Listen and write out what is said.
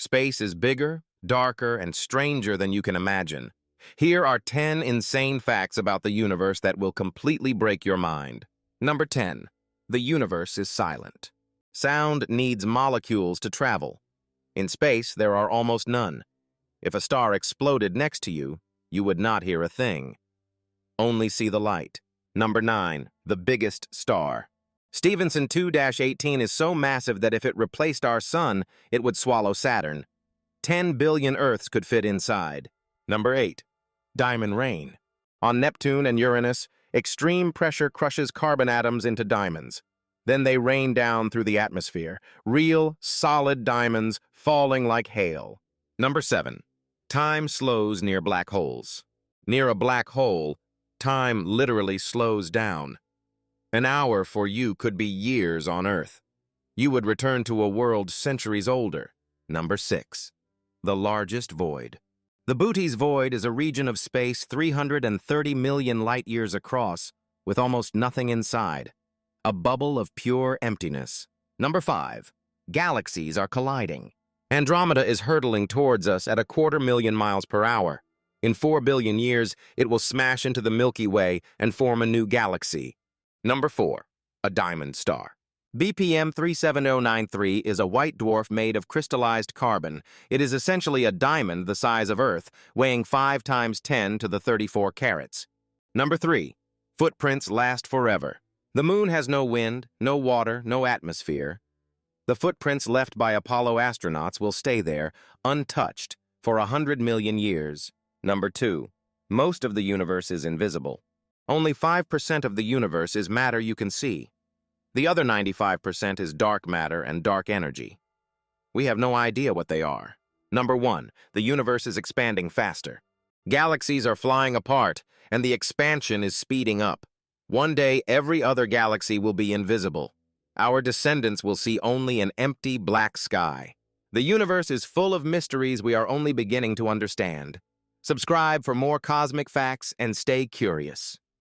Space is bigger, darker, and stranger than you can imagine. Here are 10 insane facts about the universe that will completely break your mind. Number 10. The universe is silent. Sound needs molecules to travel. In space, there are almost none. If a star exploded next to you, you would not hear a thing. Only see the light. Number 9. The biggest star. Stephenson 2-18 is so massive that if it replaced our sun, it would swallow Saturn. 10 billion Earths could fit inside. Number 8. Diamond rain. On Neptune and Uranus, extreme pressure crushes carbon atoms into diamonds. Then they rain down through the atmosphere, real, solid diamonds falling like hail. Number 7. Time slows near black holes. Near a black hole, time literally slows down. An hour for you could be years on Earth. You would return to a world centuries older. Number 6. The largest void. The Bootes void is a region of space 330 million light-years across, with almost nothing inside. A bubble of pure emptiness. Number 5. Galaxies are colliding. Andromeda is hurtling towards us at 250,000 miles per hour. In 4 billion years, it will smash into the Milky Way and form a new galaxy. Number 4. A diamond star. BPM 37093 is a white dwarf made of crystallized carbon. It is essentially a diamond the size of Earth, weighing 5 times 10 to the 34 carats. Number 3. Footprints last forever. The moon has no wind, no water, no atmosphere. The footprints left by Apollo astronauts will stay there, untouched, for 100 million years. Number 2. Most of the universe is invisible. Only 5% of the universe is matter you can see. The other 95% is dark matter and dark energy. We have no idea what they are. Number 1. The universe is expanding faster. Galaxies are flying apart, and the expansion is speeding up. One day, every other galaxy will be invisible. Our descendants will see only an empty black sky. The universe is full of mysteries we are only beginning to understand. Subscribe for more cosmic facts and stay curious.